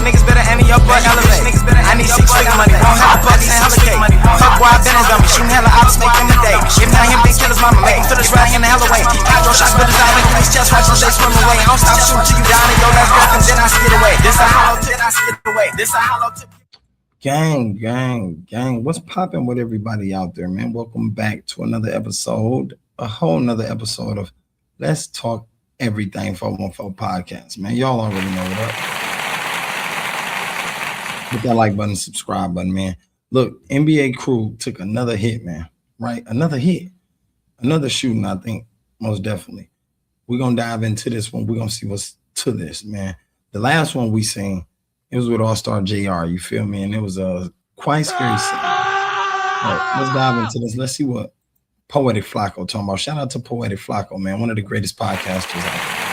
niggas better enter your butt elevate. I need 6 figure money, won't have a bucks and hella cake. Fuck boy, I been on dummy, shooting hella ops, make them a day. If not him, then kill his mama, make him feel his wrath in the hell away. Hydro shots with his eye, make his chest watch they swim away. I don't stop shooting till you down in your last breath and then I skid away. This a hollow tip, I skid away. This a hollow tip. Gang, what's popping with everybody out there, man? Welcome back to another episode, a whole nother episode of Let's Talk Everything 414 podcast, man. Y'all already know what up. Hit that like button, subscribe button, man. Look, NBA crew took another hit, man, right? Another hit, another shooting, I think, most definitely. We're going to dive into this one. We're going to see what's to this, man. The last one we seen, it was with All-Star JR, you feel me? And it was a quite scary scene. Right, let's dive into this. Let's see what Poetic Flacco talking about. Shout out to Poetic Flacco, man. One of the greatest podcasters out there.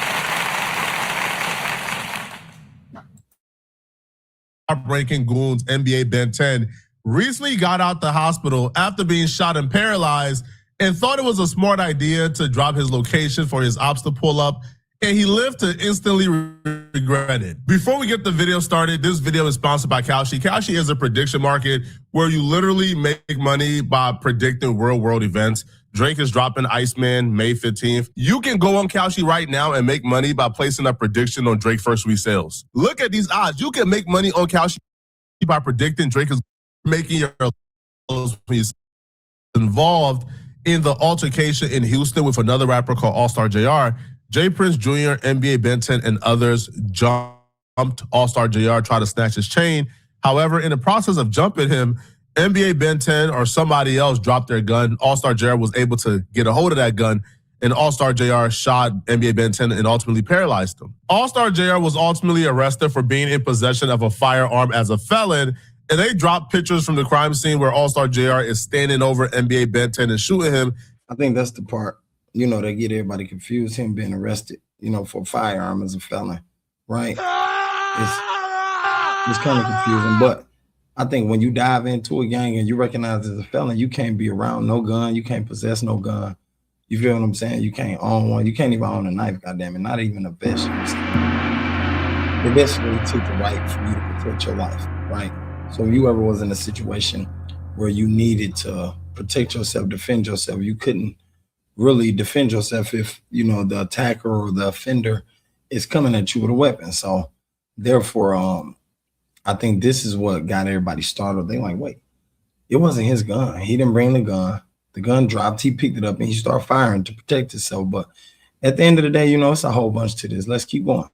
Breaking goons NBA Ben 10 recently got out the hospital after being shot and paralyzed and thought it was a smart idea to drop his location for his ops to pull up, and he lived to instantly regret it. Before we get the video started, this video is sponsored by Kalshi. Kalshi is a prediction market where you literally make money by predicting real world events. Drake is dropping Iceman May 15th. You can go on Kalshi right now and make money by placing a prediction on Drake first week sales. Look at these odds. You can make money on Kalshi by predicting Drake is making your involved in the altercation in Houston with another rapper called All-Star JR. J. Prince Jr., NBA Ben 10, and others jumped All-Star JR, tried to snatch his chain. However, in the process of jumping him, NBA Ben 10 or somebody else dropped their gun. All-Star JR was able to get a hold of that gun, and All-Star JR shot NBA Ben 10 and ultimately paralyzed him. All-Star JR was ultimately arrested for being in possession of a firearm as a felon, and they dropped pictures from the crime scene where All-Star JR is standing over NBA Ben 10 and shooting him. I think that's the part, you know, they get everybody confused, him being arrested, you know, for a firearm as a felon, right? It's kind of confusing, but I think when you dive into a gang and you recognize as a felon, you can't be around no gun, you can't possess no gun. You feel what I'm saying? You can't own one, you can't even own a knife, goddamn it, not even a vest. They basically took the right for you to protect your life, right? So if you ever was in a situation where you needed to protect yourself, defend yourself, you couldn't really defend yourself if, you know, the attacker or the offender is coming at you with a weapon. So therefore, I think this is what got everybody started. They like, wait, it wasn't his gun. He didn't bring the gun. The gun dropped. He picked it up and he started firing to protect himself. But at the end of the day, you know, it's a whole bunch to this. Let's keep going.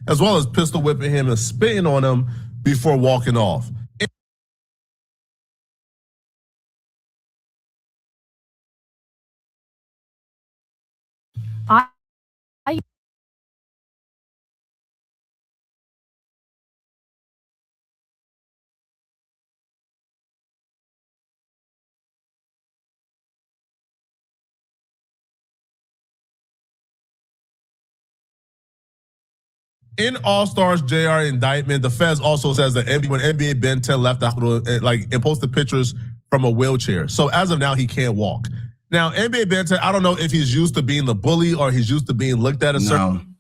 As well as pistol whipping him and spitting on him before walking off. In All-Stars JR indictment, the feds also says that when NBA Ben 10 left the hospital, and posted pictures from a wheelchair. So as of now, he can't walk. Now, NBA Ben 10, I don't know if he's used to being the bully or he's used to being looked at a certain.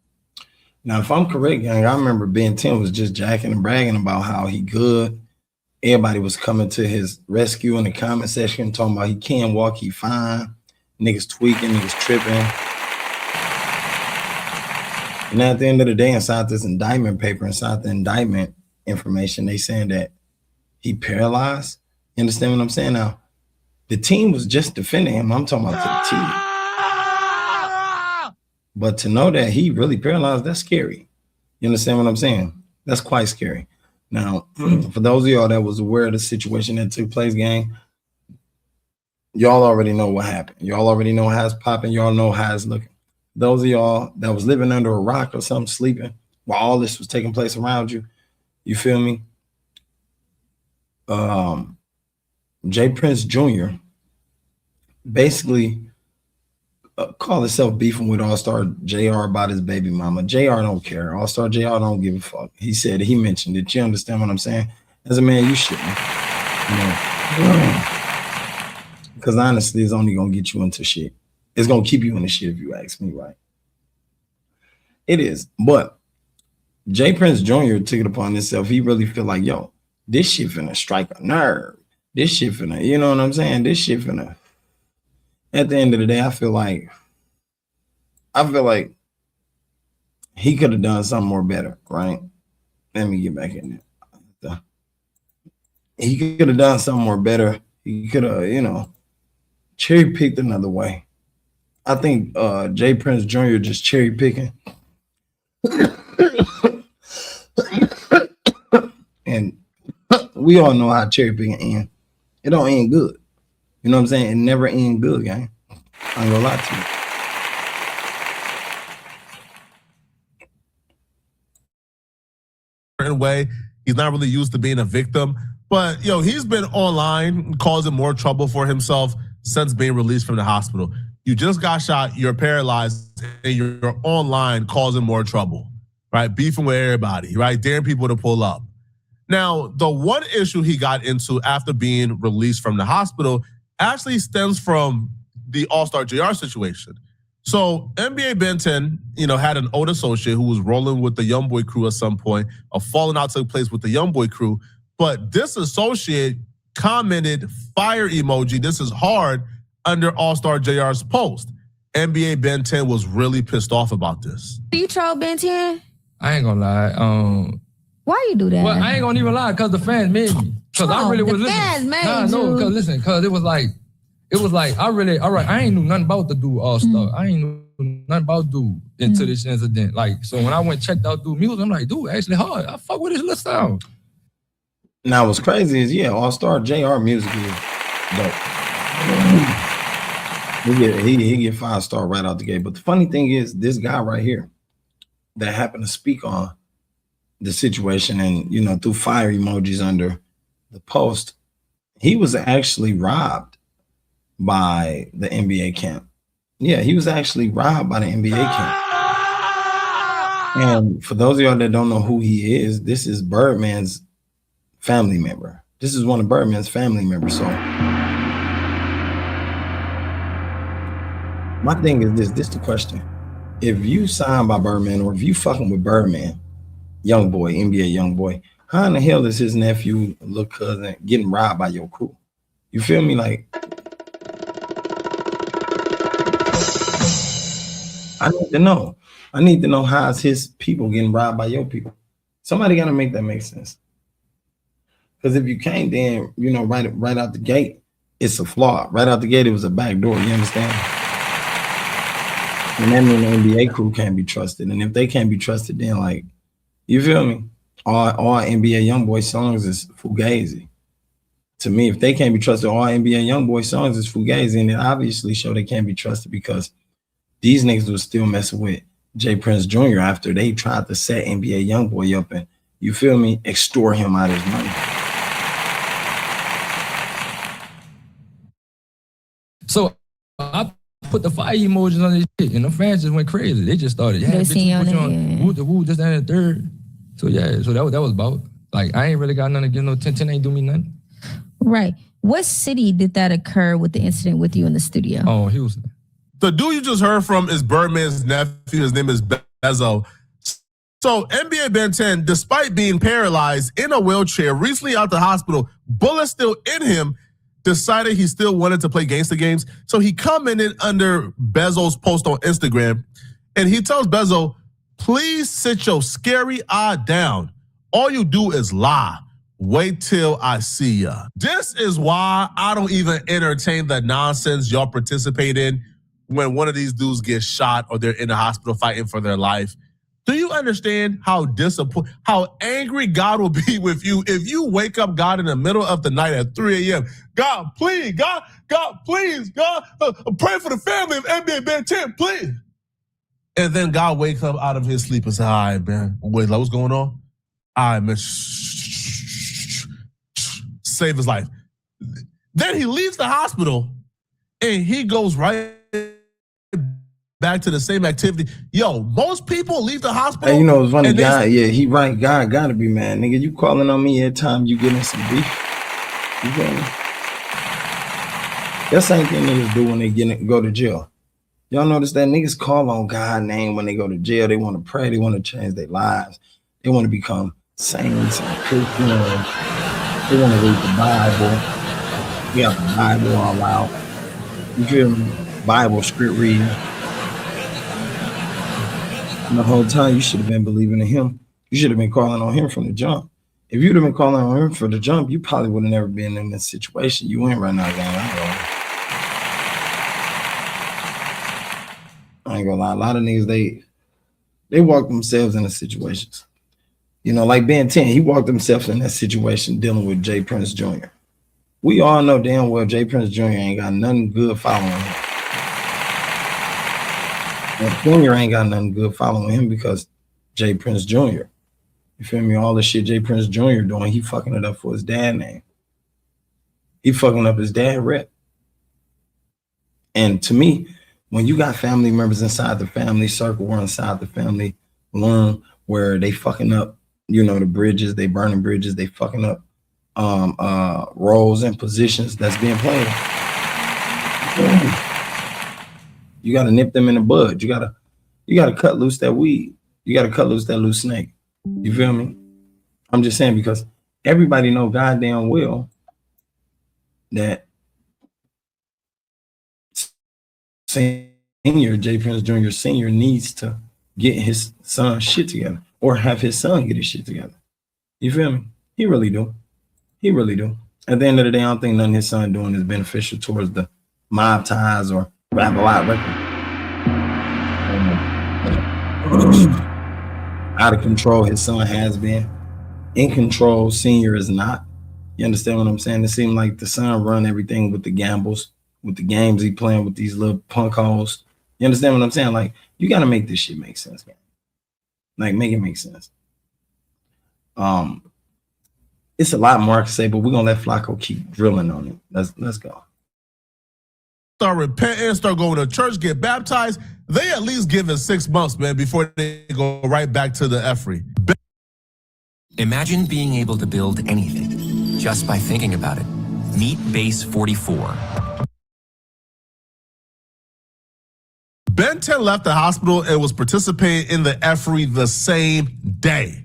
Now, if I'm correct, gang, I remember Ben 10 was just jacking and bragging about how he good. Everybody was coming to his rescue in the comment section, talking about he can't walk, he fine. Niggas tweaking, niggas tripping. And at the end of the day, inside this indictment paper, inside the indictment information, they saying that he paralyzed. You understand what I'm saying? Now, the team was just defending him. I'm talking about the team. But to know that he really paralyzed, that's scary. You understand what I'm saying? That's quite scary. Now, for those of y'all that was aware of the situation that took place, gang, y'all already know what happened. Y'all already know how it's popping. Y'all know how it's looking. Those of y'all that was living under a rock or something, sleeping while all this was taking place around you, you feel me? J. Prince Jr. basically called himself beefing with All-Star JR about his baby mama. JR don't care. All-Star JR don't give a fuck. He said, he mentioned it. You understand what I'm saying? As a man, you shouldn't. You know? Because honestly, it's only going to get you into shit. It's going to keep you in the shit if you ask me, right? It is. But Jay Prince Jr. took it upon himself. He really feel like, yo, this shit finna strike a nerve. This shit finna, you know what I'm saying? This shit finna. At the end of the day, I feel like he could have done something more better, right? Let me get back in there. He could have done something more better. He could have, cherry picked another way. I think Jay Prince Jr. just cherry picking. And we all know how cherry picking ends. It don't end good. You know what I'm saying? It never end good, gang. I ain't gonna lie to you. Certain way, he's not really used to being a victim, but he's been online causing more trouble for himself since being released from the hospital. You just got shot, you're paralyzed, and you're online causing more trouble, right? Beefing with everybody, right? Daring people to pull up. Now, the one issue he got into after being released from the hospital actually stems from the All-Star JR situation. So NBA Ben 10, had an old associate who was rolling with the Youngboy crew at some point. A falling out took place with the Youngboy crew, but this associate commented fire emoji, this is hard, under All-Star JR's post. NBA Ben 10 was really pissed off about this. Do you troll Ben 10? I ain't gonna lie. Why you do that? Well, I ain't gonna even lie, cause the fans made me. Cause I really was listening. Fans made no, cause it was like, I ain't knew nothing about the dude All-Star. I ain't knew nothing about dude until this incident. Like, so when I went checked out dude music, I'm like, dude, actually hard. I fuck with his little sound. Now, what's crazy is, All-Star JR music is dope. He get 5-star right out the gate. But the funny thing is, this guy right here that happened to speak on the situation and, threw fire emojis under the post, he was actually robbed by the NBA camp. Yeah, he was actually robbed by the NBA camp. And for those of y'all that don't know who he is, this is Birdman's family member. This is one of Birdman's family members. So my thing is this the question. If you signed by Birdman or if you fucking with Birdman, young boy, NBA young boy, how in the hell is his nephew, little cousin, getting robbed by your crew? You feel me? Like, I need to know how's his people getting robbed by your people. Somebody got to make that make sense. Because if you can't, then, right out the gate, it's a flaw. Right out the gate, it was a back door. You understand? And that means the NBA crew can't be trusted. And if they can't be trusted, then, like, you feel me? All NBA YoungBoy songs is fugazi. To me, if they can't be trusted, all NBA YoungBoy songs is fugazi. And it obviously show they can't be trusted because these niggas was still messing with Jay Prince Jr. after they tried to set NBA YoungBoy up and, you feel me, extort him out of his money. So I put the fire emojis on this shit, and the fans just went crazy. They just started, They see bitch, you put on you it, on woo, the woo, this, that, and the third. So yeah, so that was about. Like, I ain't really got nothing to give no 10 ain't do me nothing. Right. What city did that occur with the incident with you in the studio? Oh, Houston. The dude you just heard from is Birdman's nephew. His name is Bezo. So NBA Ben 10, despite being paralyzed in a wheelchair, recently out the hospital, bullets still in him, decided he still wanted to play gangster games. So he commented under Bezo's post on Instagram, and he tells Bezo, please sit your scary eye down. All you do is lie. Wait till I see ya. This is why I don't even entertain the nonsense y'all participate in when one of these dudes gets shot or they're in the hospital fighting for their life. Do you understand how disappointed, how angry God will be with you if you wake up God in the middle of the night at 3 a.m. God, please, God, please, God, pray for the family of NBA Ben 10, please. And then God wakes up out of his sleep and says, all right, man, wait, what's going on? All right, man, save his life. Then he leaves the hospital and he goes right back to the same activity. Yo, most people leave the hospital. Hey, it's funny, God, yeah, he right. God gotta be mad. Nigga, you calling on me every time you get in some beef. You feel me? That same thing niggas do when they go to jail. Y'all notice that niggas call on God's name when they go to jail. They want to pray. They want to change their lives. They want to become saints and Christians. They want to read the Bible. We have the Bible all out. You feel me? Bible script reading. And the whole time you should have been believing in him. You should have been calling on him from the jump. If you'd have been calling on him for the jump, you probably would have never been in this situation you in right now, gang. I ain't gonna lie. A lot of niggas, they walk themselves into situations. You know, like Ben 10, he walked himself in that situation dealing with J. Prince Jr. We all know damn well J. Prince Jr. ain't got nothing good following him. And Jr. ain't got nothing good following him because J. Prince Jr. You feel me? All the shit J. Prince Jr. doing, he fucking it up for his dad name. He fucking up his dad rep. And to me, when you got family members inside the family circle or inside the family room where they fucking up, you know, the bridges, they burning bridges, they fucking up roles and positions that's being played. You gotta nip them in the bud. You gotta cut loose that weed. You gotta cut loose that loose snake. You feel me? I'm just saying because everybody know goddamn well that senior J. Prince Jr. Senior needs to get his son's shit together or have his son get his shit together. You feel me? He really do. He really do. At the end of the day, I don't think nothing his son doing is beneficial towards the mob ties or rap a lot record. Out of control, his son has been. In control, senior is not. You understand what I'm saying? It seems like the son run everything with the gambles, with the games he playing with these little punk hoes. You understand what I'm saying? Like, you got to make this shit make sense, man. Like, make it make sense. It's a lot more I can say, but we're gonna let Flacco keep drilling on it. Let's go. Start repenting, start going to church, get baptized. They at least give it 6 months, man, before they go right back to the effery. Imagine being able to build anything just by thinking about it. Meet Base 44. Ben 10 left the hospital and was participating in the effery the same day.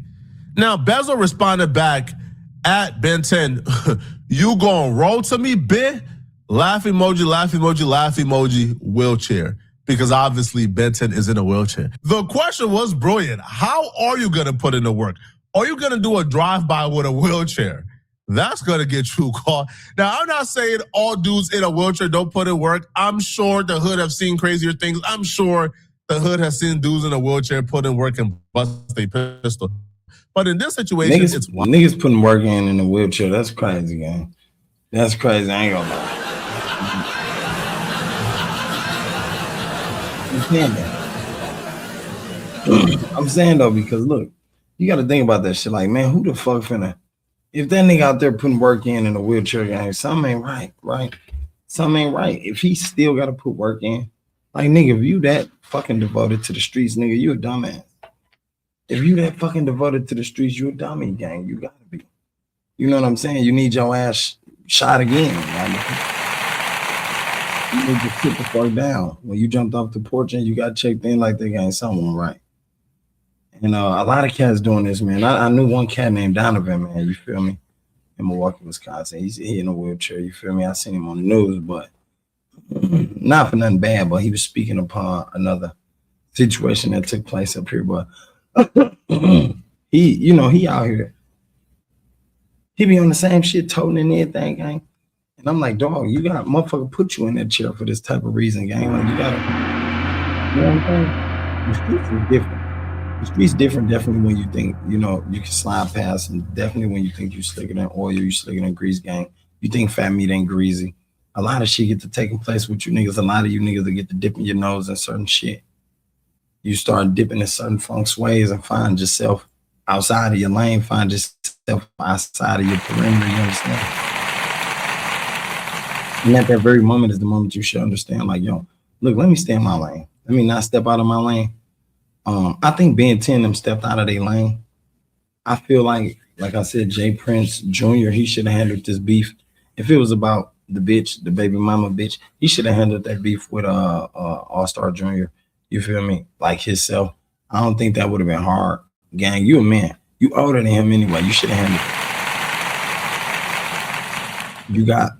Now, Bezo responded back at Ben 10, you gonna roll to me, Ben? Laugh emoji, laugh emoji, laugh emoji, wheelchair. Because obviously Ben 10 is in a wheelchair. The question was brilliant. How are you gonna put in the work? Are you gonna do a drive-by with a wheelchair? That's gonna get you caught. Now, I'm not saying all dudes in a wheelchair don't put in work. I'm sure the hood have seen crazier things. I'm sure the hood has seen dudes in a wheelchair put in work and bust a pistol. But in this situation, it's wild. Niggas putting work in a wheelchair. That's crazy, gang. That's crazy. I ain't gonna lie. I'm saying though, because look, you got to think about that shit. Like, man, who the fuck finna? If that nigga out there putting work in a wheelchair, gang, something ain't right, right? Something ain't right. If he still got to put work in, like, nigga, if you that fucking devoted to the streets, nigga, you a dumbass. If you that fucking devoted to the streets, you a dummy, gang. You gotta be. You know what I'm saying? You need your ass shot again. You need to sit the fuck down. When you jumped off the porch and you got checked in, like they got something right. And a lot of cats doing this, man. I knew one cat named Donovan, man. You feel me? In Milwaukee, Wisconsin. He's in a wheelchair. You feel me? I seen him on the news, but not for nothing bad. But he was speaking upon another situation that took place up here. But he out here. He be on the same shit, toting and everything, gang. And I'm like, dog, you got motherfucker put you in that chair for this type of reason, gang. Like, you gotta, you know what I'm saying? The streets is different. The streets different, definitely when you think, you know, you can slide past, and definitely when you think you slicker than oil, you slicker than grease, gang. You think fat meat ain't greasy. A lot of shit get to taking place with you niggas. A lot of you niggas that get to dipping your nose in certain shit. You start dipping in certain funks ways and find yourself outside of your lane, find yourself outside of your perimeter, you understand? And at that very moment is the moment you should understand, like, yo, look, let me stay in my lane. Let me not step out of my lane. I think Ben 10 them stepped out of their lane. I feel like I said, J. Prince Jr., he should have handled this beef. If it was about the bitch, the baby mama bitch, he should have handled that beef with All-Star Jr. You feel me? Like himself. I don't think that would have been hard. Gang, you a man. You older than him anyway. You should have handled it. You got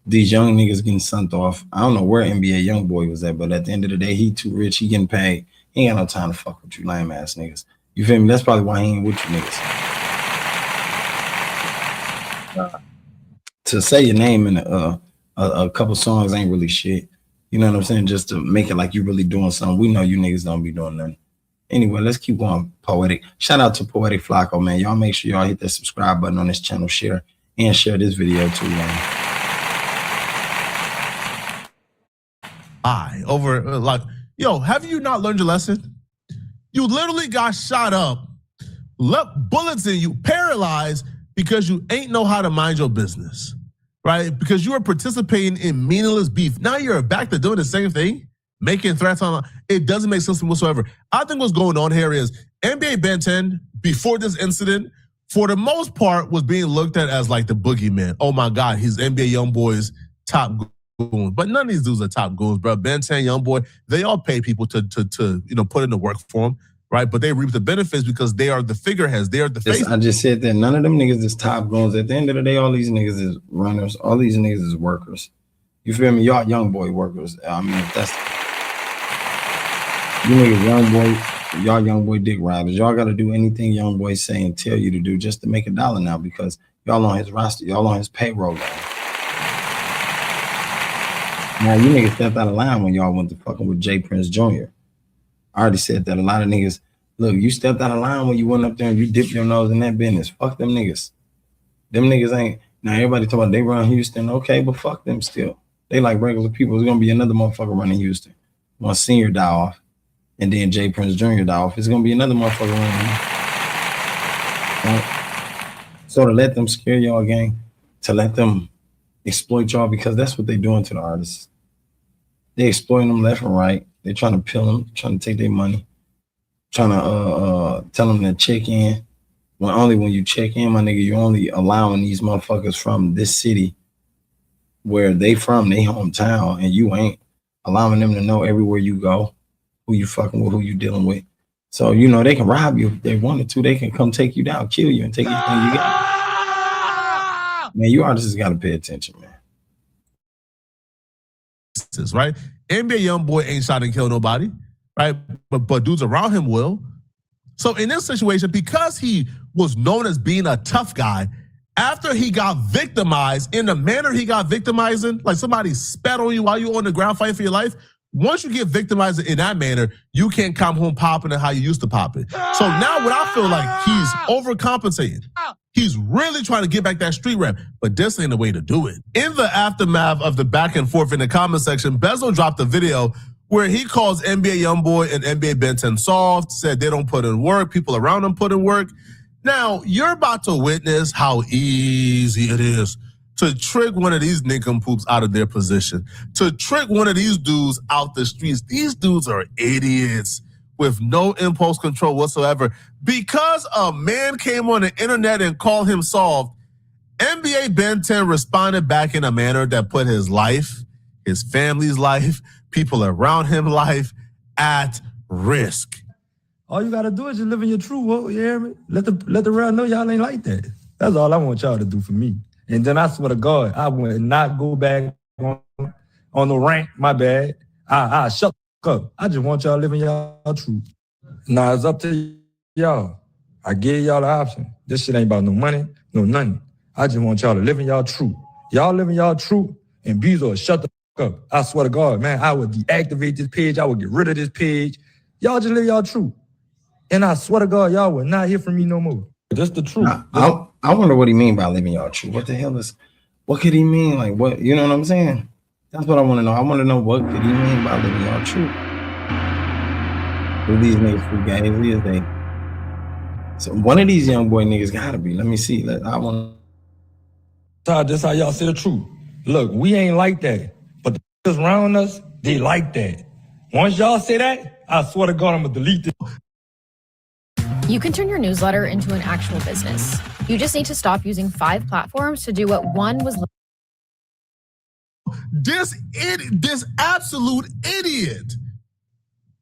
these young niggas getting sent off. I don't know where NBA YoungBoy was at, but at the end of the day, he too rich. He getting paid. He ain't got no time to fuck with you lame ass niggas. You feel me? That's probably why he ain't with you niggas. To say your name in a couple songs ain't really shit. You know what I'm saying? Just to make it like you really doing something. We know you niggas don't be doing nothing. Anyway, let's keep going. Poetic. Shout out to Poetic Flacco, man. Y'all make sure y'all hit that subscribe button on this channel, share, and share this video too, man. Over like, yo, have you not learned your lesson? You literally got shot up, left bullets in you, paralyzed because you ain't know how to mind your business, right? Because you are participating in meaningless beef. Now you're back to doing the same thing, making threats on. It doesn't make sense whatsoever. I think what's going on here is NBA Ben 10 before this incident, for the most part, was being looked at as like the boogeyman. Oh my God, he's NBA YoungBoy's top goon. But none of these dudes are top goons, bro. Ben 10, YoungBoy, they all pay people to put in the work for them, right? But they reap the benefits because they are the figureheads. They are the face. I just said that none of them niggas is top goons. At the end of the day, all these niggas is runners. All these niggas is workers. You feel me? Y'all YoungBoy workers. I mean, if that's you niggas YoungBoy, y'all YoungBoy dick riders. Y'all got to do anything YoungBoy say and tell you to do just to make $1 now because y'all on his roster. Y'all on his payroll line. Now, you niggas stepped out of line when y'all went to fucking with J. Prince Jr. I already said that a lot of niggas, look, you stepped out of line when you went up there and you dipped your nose in that business. Fuck them niggas. Them niggas ain't, now everybody talking about they run Houston. Okay, but fuck them still. They like regular people. There's going to be another motherfucker running Houston. Once Senior die off and then J. Prince Jr. die off, it's going to be another motherfucker running. Right? So to let them scare y'all, gang, to let them exploit y'all because that's what they doing to the artists. They exploiting them left and right. They're trying to pill them, trying to take their money, trying to tell them to check in. When only when you check in, my nigga, you're only allowing these motherfuckers from this city where they from, they hometown, and you ain't allowing them to know everywhere you go, who you fucking with, who you dealing with. So, you know, they can rob you if they wanted to. They can come take you down, kill you, and take everything you got. Man, you artists got to pay attention, man. Right? NBA YoungBoy ain't shot and killed nobody, right? But dudes around him will. So in this situation, because he was known as being a tough guy, after he got victimized in the manner he got victimized in, like somebody spat on you while you were on the ground fighting for your life, once you get victimized in that manner, you can't come home popping it how you used to pop it. So now what I feel like he's overcompensating. He's really trying to get back that street rep, but this ain't the way to do it. In the aftermath of the back and forth in the comment section, Bezo dropped a video where he calls NBA YoungBoy and NBA Ben 10 soft, said they don't put in work, people around them put in work. Now, you're about to witness how easy it is to trick one of these nincompoops out of their position, to trick one of these dudes out the streets. These dudes are idiots with no impulse control whatsoever. Because a man came on the internet and called him soft, NBA Ben 10 responded back in a manner that put his life, his family's life, people around him life at risk. All you gotta do is just live in your truth. Well, you hear me? Let the world know y'all ain't like that. That's all I want y'all to do for me. And then I swear to God, I will not go back on the rant. My bad. I shut up. I just want y'all living y'all truth. Nah, it's up to y'all. I give y'all the option. This shit ain't about no money, no nothing. I just want y'all to live in y'all truth. Y'all living y'all truth, and Bezo, shut the up. I swear to God, man, I would deactivate this page. I would get rid of this page. Y'all just live y'all truth. And I swear to God, y'all will not hear from me no more. That's the truth. I wonder what he mean by living y'all truth. What the hell is, what could he mean? Like what, you know what I'm saying? That's what I want to know. I want to know what could he mean by living y'all truth. Who these niggas who games is they? So one of these young boy niggas gotta be. Let me see. I want. That's how y'all say the truth. Look, we ain't like that, but the niggas around us, they like that. Once y'all say that, I swear to God, I'm gonna delete this. You can turn your newsletter into an actual business. You just need to stop using 5 platforms to do what one was. This absolute idiot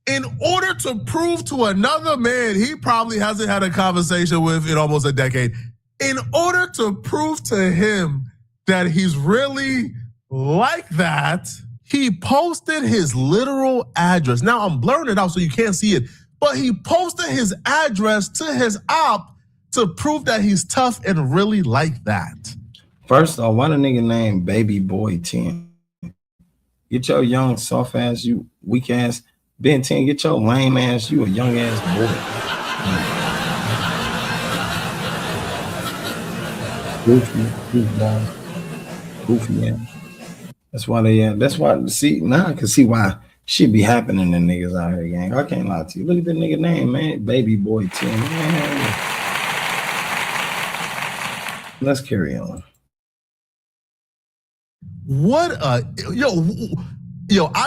in order to prove to another man he probably hasn't had a conversation with in almost a decade, in order to prove to him that he's really like that, he posted his literal address. Now I'm blurring it out so you can't see it, but he posted his address to his op to prove that he's tough and really like that. First off, why the nigga named Baby Boy 10? Get your young, soft ass, you weak ass Ben 10, get your lame ass, you a young ass boy. Goofy ass. That's why now I can see why shit be happening to niggas out here, gang. I can't lie to you. Look at the nigga name, man. Baby Boy 10. Man. Let's carry on. What I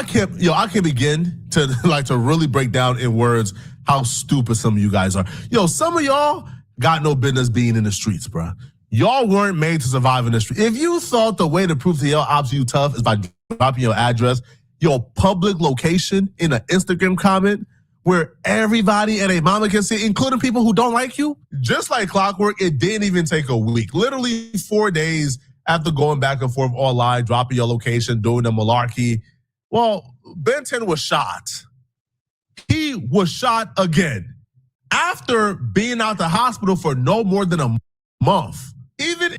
can't begin to really break down in words how stupid some of you guys are. Some of y'all got no business being in the streets, bro. Y'all weren't made to survive in the street. If you thought the way to prove to your ops you tough is by dropping your address, your public location in an Instagram comment where everybody and a mama can see, including people who don't like you, just like clockwork, it didn't even take a week. Literally 4 days after going back and forth online, dropping your location, doing the malarkey. Well, Ben 10 was shot. He was shot again after being out the hospital for no more than a month. Even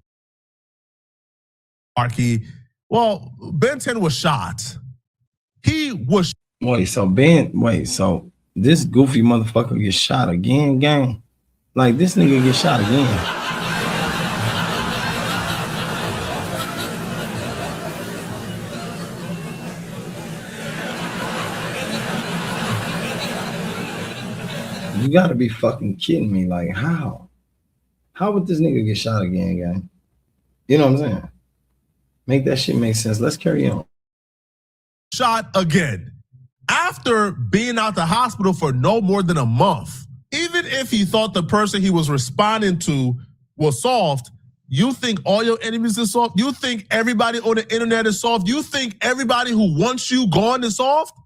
well, Ben 10 was shot. He was. So this goofy motherfucker gets shot again, gang. Like this nigga get shot again. You gotta be fucking kidding me. Like, how? How would this nigga get shot again, gang? You know what I'm saying? Make that shit make sense. Let's carry on. Shot again after being out the hospital for no more than a month. Even if he thought the person he was responding to was soft, you think all your enemies are soft? You think everybody on the internet is soft? You think everybody who wants you gone is soft?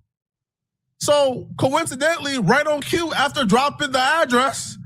So coincidentally, right on cue, after dropping the address,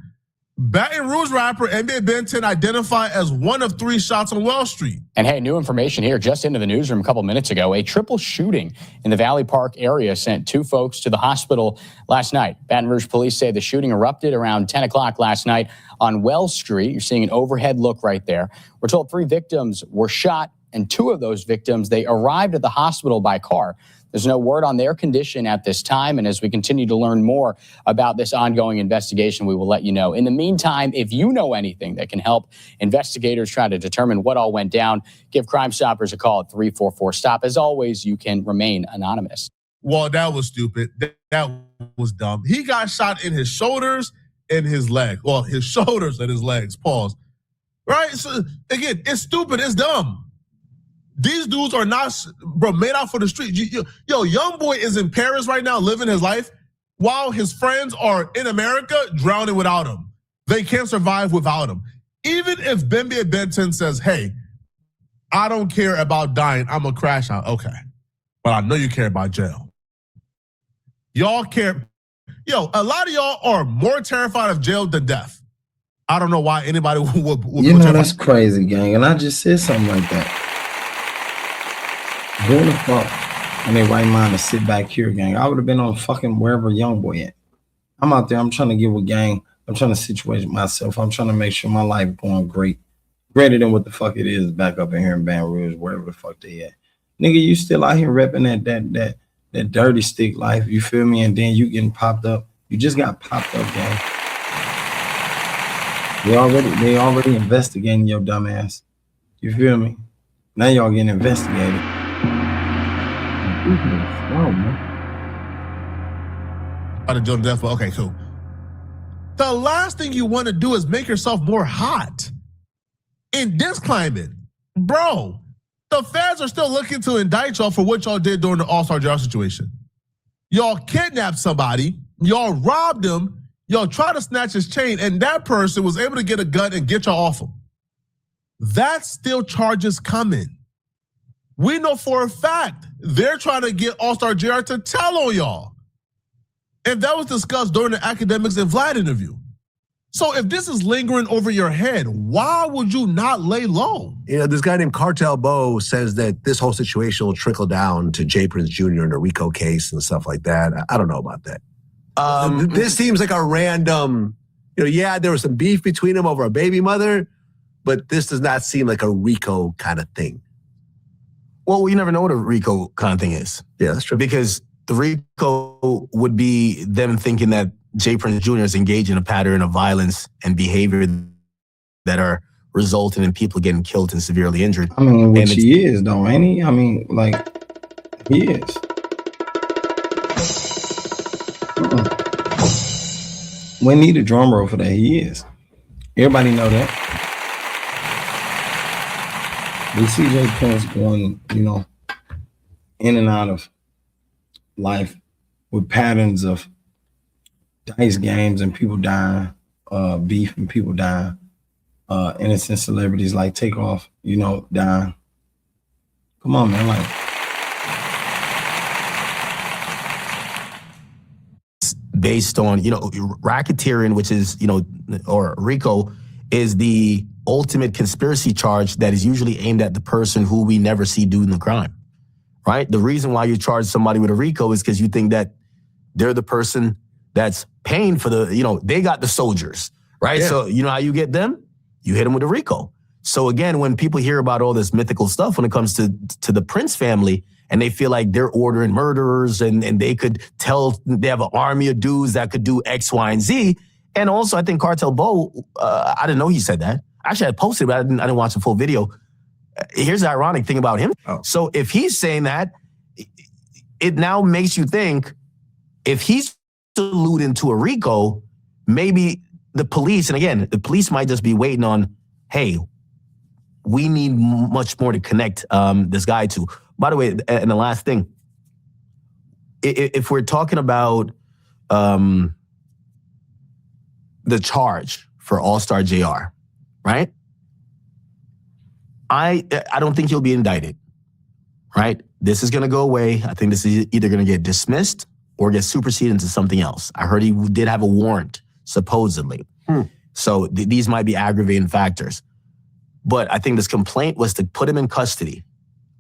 Baton Rouge rapper NBA Ben 10 identified as one of 3 shots on Wall Street. And hey, new information here just into the newsroom a couple minutes ago. A triple shooting in the Valley Park area sent 2 folks to the hospital last night. Baton Rouge police say the shooting erupted around 10 o'clock last night on Wells Street. You're seeing an overhead look right there. We're told 3 victims were shot, and 2 of those victims, they arrived at the hospital by car. There's no word on their condition at this time, and as we continue to learn more about this ongoing investigation, we will let you know. In the meantime, if you know anything that can help investigators try to determine what all went down, give Crime Stoppers a call at 344-STOP. As always, you can remain anonymous. Well, that was stupid. That was dumb. He got shot in his shoulders and his leg. Well, his shoulders and his legs. Pause. Right? So again, it's stupid. It's dumb. These dudes are not, bro, made out for the street. Yo, young boy is in Paris right now living his life while his friends are in America drowning without him. They can't survive without him. Even if Ben 10 says, hey, I don't care about dying, I'm gonna crash out. Okay, but I know you care about jail. Y'all care. Yo, a lot of y'all are more terrified of jail than death. I don't know why anybody would you know, that's crazy, gang. And I just said something like that. Who the fuck in their right mind to sit back here, gang? I would have been on fucking wherever young boy at. I'm out there. I'm trying to give a gang. I'm trying to situate myself. I'm trying to make sure my life going great. Greater than what the fuck it is back up in here in Baton Rouge, wherever the fuck they at. Nigga, you still out here repping that dirty stick life. You feel me? And then you getting popped up. You just got popped up, gang. They already investigating your dumb ass. You feel me? Now y'all getting investigated. Oh, man. Okay, cool. The last thing you want to do is make yourself more hot. In this climate, bro, the feds are still looking to indict y'all for what y'all did during the All-Star Jar situation. Y'all kidnapped somebody, y'all robbed him, y'all tried to snatch his chain, and that person was able to get a gun and get y'all off him. That's still charges coming. We know for a fact they're trying to get All-Star JR to tell on y'all. And that was discussed during the Academics and Vlad interview. So if this is lingering over your head, why would you not lay low? You know, this guy named Cartel Bo says that this whole situation will trickle down to Jay Prince Jr. and the RICO case and stuff like that. I don't know about that. This seems like a random, yeah, there was some beef between them over a baby mother, but this does not seem like a RICO kind of thing. Well, you never know what a RICO kind of thing is. Yeah, that's true. Because the RICO would be them thinking that Jay Prince Jr. is engaged in a pattern of violence and behavior that are resulting in people getting killed and severely injured. I mean, which he is, though, ain't he? I mean, like, he is. We need a drum roll for that. He is. Everybody know that. We see Jay Prince going, in and out of life with patterns of dice games and people dying, beef and people dying, innocent celebrities like Takeoff, dying. Come on, man, like. Based on, racketeering, which is, or RICO, is the ultimate conspiracy charge that is usually aimed at the person who we never see doing the crime, right? The reason why you charge somebody with a RICO is because you think that they're the person that's paying for the, they got the soldiers, right? Yeah. So you know how you get them? You hit them with a RICO. So again, when people hear about all this mythical stuff when it comes to the Prince family, and they feel like they're ordering murderers and they could tell they have an army of dudes that could do X, Y, and Z. And also, I think Cartel Bo, I didn't know he said that. Actually, I posted it, but I didn't watch the full video. Here's the ironic thing about him. Oh. So if he's saying that, it now makes you think if he's alluding to a RICO, maybe the police, and again, the police might just be waiting on, hey, we need much more to connect this guy to. By the way, and the last thing, if we're talking about the charge for All-Star JR, right? I don't think he'll be indicted, right? This is going to go away. I think this is either going to get dismissed or get superseded into something else. I heard he did have a warrant, supposedly. So these might be aggravating factors. But I think this complaint was to put him in custody.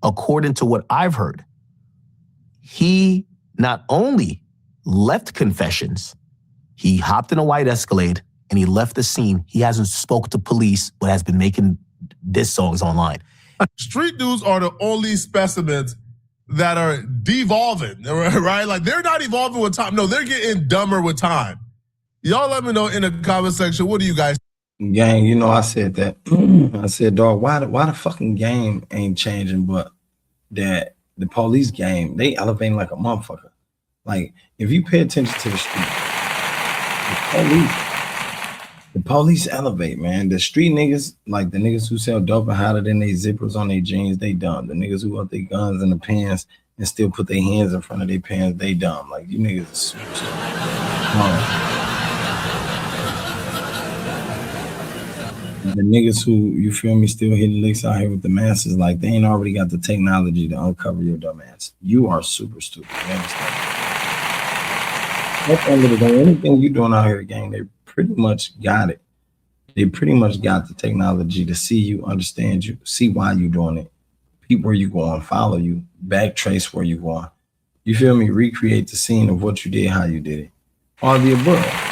According to what I've heard, he not only left confessions, he hopped in a white Escalade and he left the scene. He hasn't spoke to police, but has been making diss songs online. Street dudes are the only specimens that are devolving, right? Like they're not evolving with time. No, they're getting dumber with time. Y'all let me know in the comment section. What do you guys think? Gang, I said that. I said, dog, why the fucking game ain't changing, but that the police game, they elevating like a motherfucker. Like, if you pay attention to the street, the police elevate, man. The street niggas, like the niggas who sell dope and hotter than they zippers on their jeans, they dumb. The niggas who want their guns in the pants and still put their hands in front of their pants, they dumb. Like, you niggas are super stupid. The niggas who, you feel me, still hitting licks out here with the masses, like they ain't already got the technology to uncover your dumb ass. You are super stupid. You understand? At the end of the day, anything you doing out here, gang, they pretty much got it. They pretty much got the technology to see you, understand you, see why you doing it, peep where you going, follow you, backtrace where you going. You feel me? Recreate the scene of what you did, how you did it. All the above.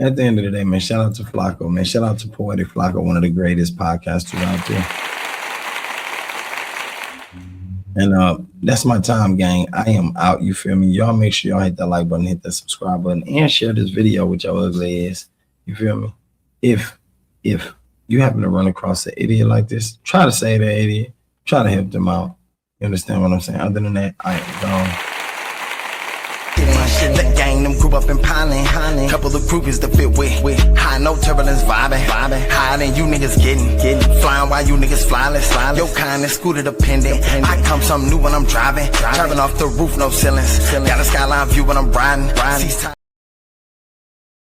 At the end of the day, man, shout out to Flacco, man. Shout out to Poetic Flacco, one of the greatest podcasters out there. And that's my time, gang. I am out, you feel me? Y'all make sure y'all hit that like button, hit that subscribe button, and share this video with your ugly ass. You feel me? If you happen to run across an idiot like this, try to say that idiot. Try to help them out. You understand what I'm saying? Other than that, I am gone. The gang, them grew up in piling. Couple of groupies to fit with. High, no turbulence, vibing. Higher than you niggas getting. Flying while you niggas flyless. Your kind is scooter dependent. I come something new when I'm driving. Driving off the roof, no ceilings. Got a skyline view when I'm riding.